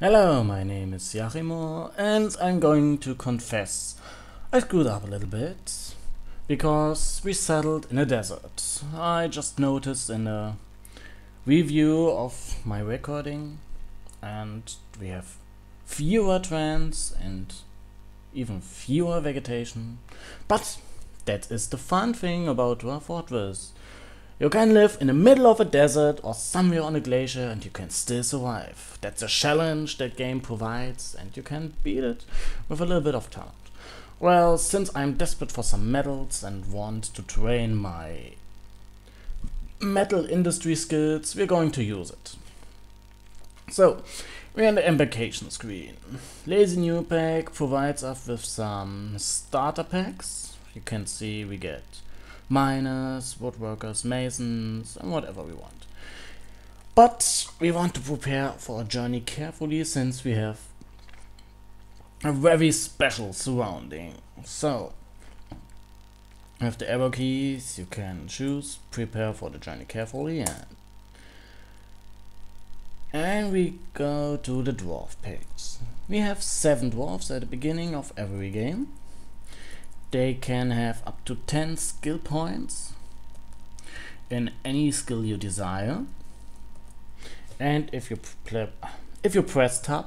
Hello, my name is Yachimo, and I'm going to confess I screwed up a little bit because we settled in a desert. I just noticed in a review of my recording, and we have fewer trends and even fewer vegetation. But that is the fun thing about Dwarf Fortress. You can live in the middle of a desert or somewhere on a glacier and you can still survive. That's a challenge that game provides, and you can beat it with a little bit of talent. Well, since I'm desperate for some medals and want to train my metal industry skills, we're going to use it. So, we're in the embarkation screen. Lazy New Pack provides us with some starter packs. You can see we get miners, woodworkers, masons, and whatever we want. But we want to prepare for a journey carefully since we have a very special surrounding. So, with the arrow keys you can choose prepare for the journey carefully, and we go to the dwarf page. We have 7 dwarfs at the beginning of every game. They can have up to 10 skill points in any skill you desire. And if you press tab,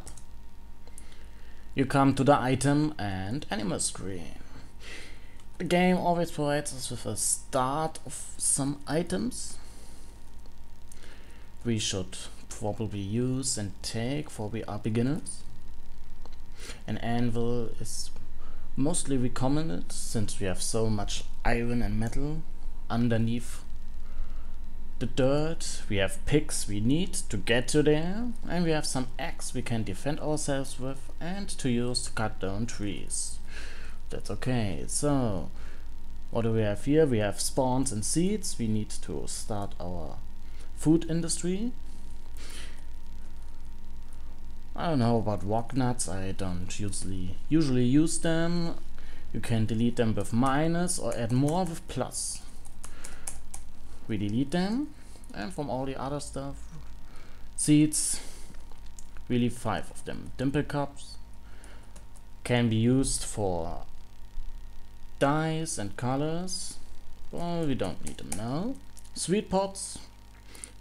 you come to the item and animal screen. The game always provides us with a start of some items we should probably use and take, for we are beginners. An anvil is mostly recommended since we have so much iron and metal underneath the dirt. We have picks we need to get to there, and we have some axe we can defend ourselves with and to use to cut down trees. That's okay. So what do we have here? We have spawns and seeds. We need to start our food industry. I don't know about rock nuts, I don't usually use them. You can delete them with minus or add more with plus. We delete them, and from all the other stuff, seeds, we leave 5 of them. Dimple cups can be used for dyes and colors. Well, we don't need them now. Sweet pots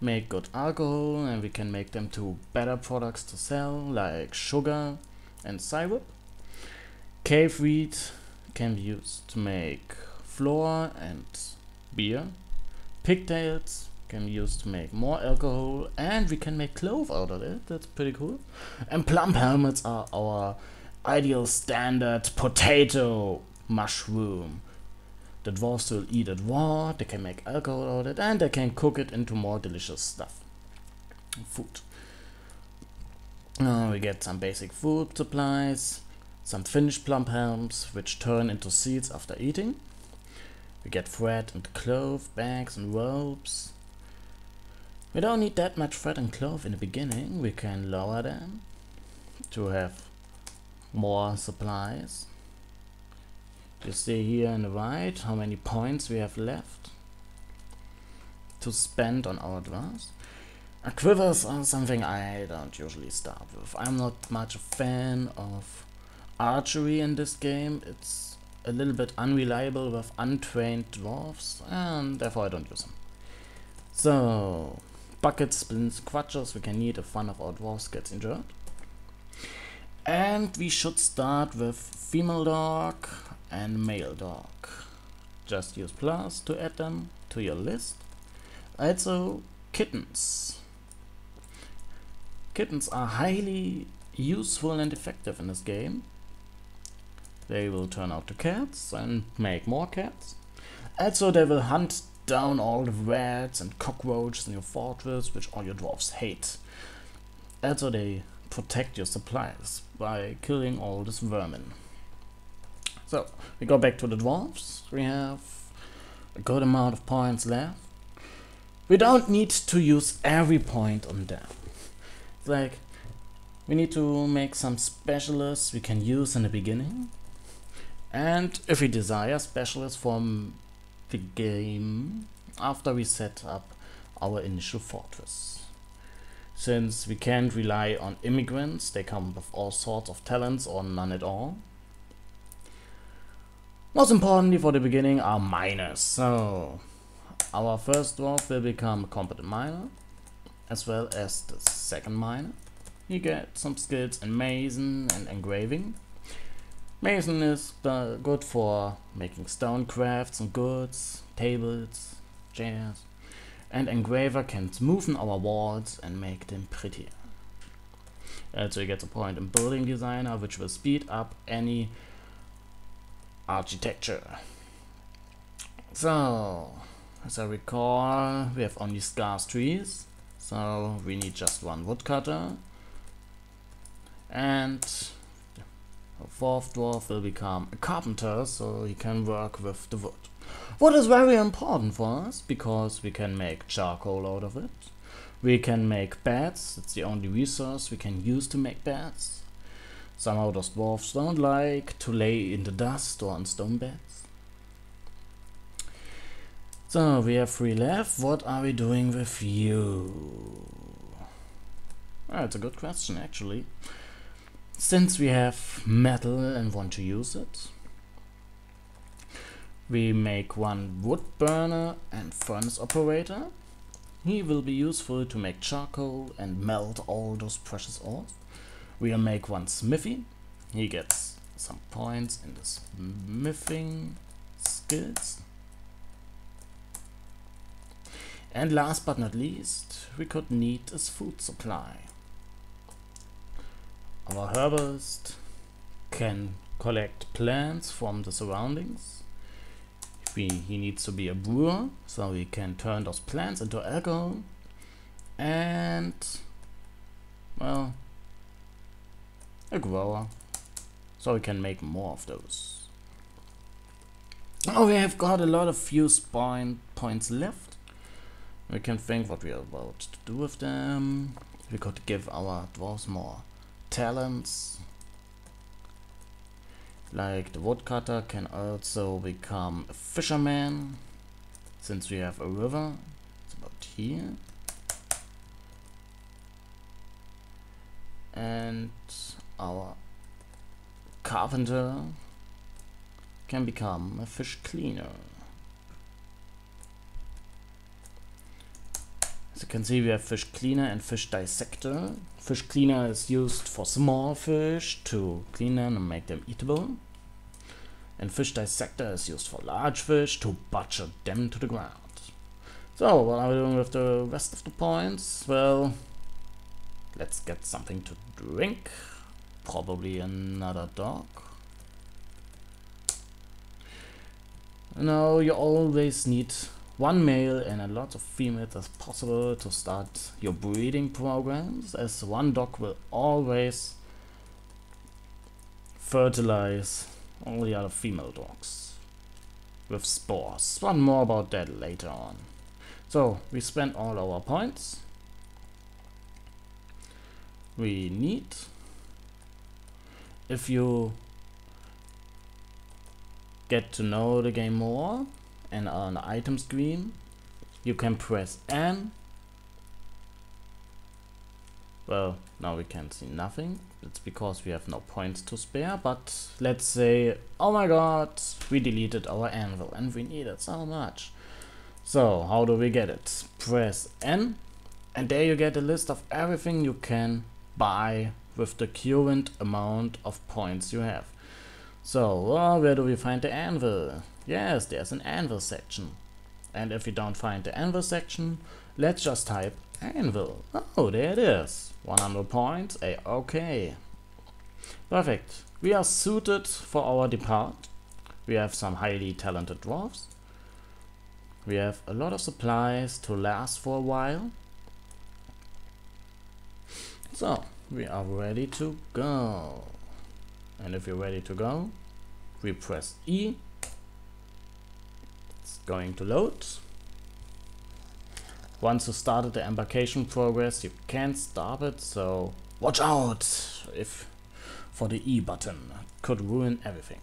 make good alcohol, and we can make them to better products to sell, like sugar and syrup. Cave weed can be used to make flour and beer. Pigtails can be used to make more alcohol, and we can make clove out of it. That's pretty cool. And plum helmets are our ideal standard potato mushroom. The dwarves will eat it raw, they can make alcohol out of it, and they can cook it into more delicious stuff. Food. We get some basic food supplies, some finished plum helms which turn into seeds after eating. We get thread and cloth, bags and ropes. We don't need that much thread and cloth in the beginning, we can lower them to have more supplies. You see here on the right how many points we have left to spend on our dwarves. Quivers are something I don't usually start with. I'm not much a fan of archery in this game. It's a little bit unreliable with untrained dwarves, and therefore I don't use them. So, buckets, splints, crutches we can need if one of our dwarves gets injured. And we should start with female dog and male dog. Just use plus to add them to your list. Also kittens. Kittens are highly useful and effective in this game. They will turn out to cats and make more cats. Also they will hunt down all the rats and cockroaches in your fortress, which all your dwarves hate. Also they protect your supplies by killing all this vermin. So, we go back to the dwarves. We have a good amount of points left. We don't need to use every point on them. It's like, we need to make some specialists we can use in the beginning. And if we desire, specialists from the game after we set up our initial fortress. since we can't rely on immigrants. They come with all sorts of talents or none at all. Most importantly for the beginning are miners. So our first dwarf will become a competent miner, as well as the second miner. You get some skills in mason and engraving. Mason is good for making stone crafts and goods, tables, chairs, and engraver can smoothen our walls and make them prettier. So you get a point in building designer, which will speed up any architecture. So, as I recall, we have only scarce trees, so we need just one woodcutter, and the fourth dwarf will become a carpenter, so he can work with the wood. What is very important for us, because we can make charcoal out of it. We can make beds, it's the only resource we can use to make beds. Somehow those dwarfs don't like to lay in the dust or on stone beds. So we have 3 left. What are we doing with you? That's a good question actually. Since we have metal and want to use it, we make one wood burner and furnace operator. He will be useful to make charcoal and melt all those precious ores. We'll make one smithy. He gets some points in the smithing skills. And last but not least, we could need his food supply. Our herbalist can collect plants from the surroundings. He needs to be a brewer, so he can turn those plants into alcohol. And, well, a grower, so we can make more of those. Oh, we have got a lot of fuse points left. We can think what we are about to do with them. We could give our dwarves more talents. Like the woodcutter can also become a fisherman, since we have a river. It's about here. And our carpenter can become a fish cleaner. As you can see, we have fish cleaner and fish dissector. Fish cleaner is used for small fish to clean them and make them eatable. And fish dissector is used for large fish to butcher them to the ground. So, what are we doing with the rest of the points? Well, let's get something to drink. Probably another dog. Now, you always need one male and a lot of females as possible to start your breeding programs, as one dog will always fertilize all the other female dogs with spores. One more about that later on. So we spent all our points. We need, if you get to know the game more and on the item screen, you can press N. Well, now we can see nothing. It's because we have no points to spare, but let's say, oh my god, we deleted our anvil and we need it so much. So how do we get it? Press N and there you get a list of everything you can buy with the current amount of points you have. So where do we find the anvil? Yes, there's an anvil section. And if you don't find the anvil section, let's just type anvil. Oh, there it is. 100 points. Okay. Perfect. We are suited for our depart. We have some highly talented dwarves. We have a lot of supplies to last for a while. So, we are ready to go. And if you're ready to go, we press E. It's going to load. Once you started the embarkation progress, you can't stop it, so watch out if for the E button. Could ruin everything.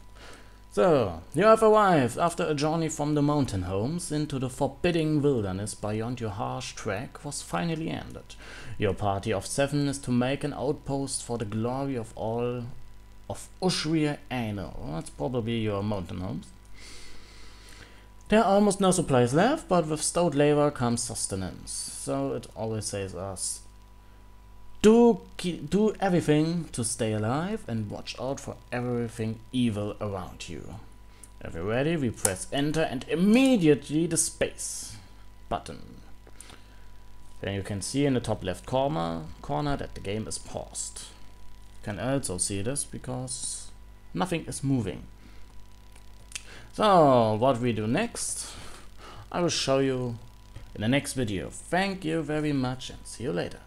So, you have arrived after a journey from the mountain homes into the forbidding wilderness beyond your harsh trek was finally ended. Your party of 7 is to make an outpost for the glory of all of Ushria Anil. That's probably your mountain homes. There are almost no supplies left, but with stout labor comes sustenance. So it always says us, do everything to stay alive and watch out for everything evil around you. If you're ready, we press enter and immediately the space button. Then you can see in the top left corner that the game is paused. You can also see this because nothing is moving. So what we do next, I will show you in the next video. Thank you very much and see you later.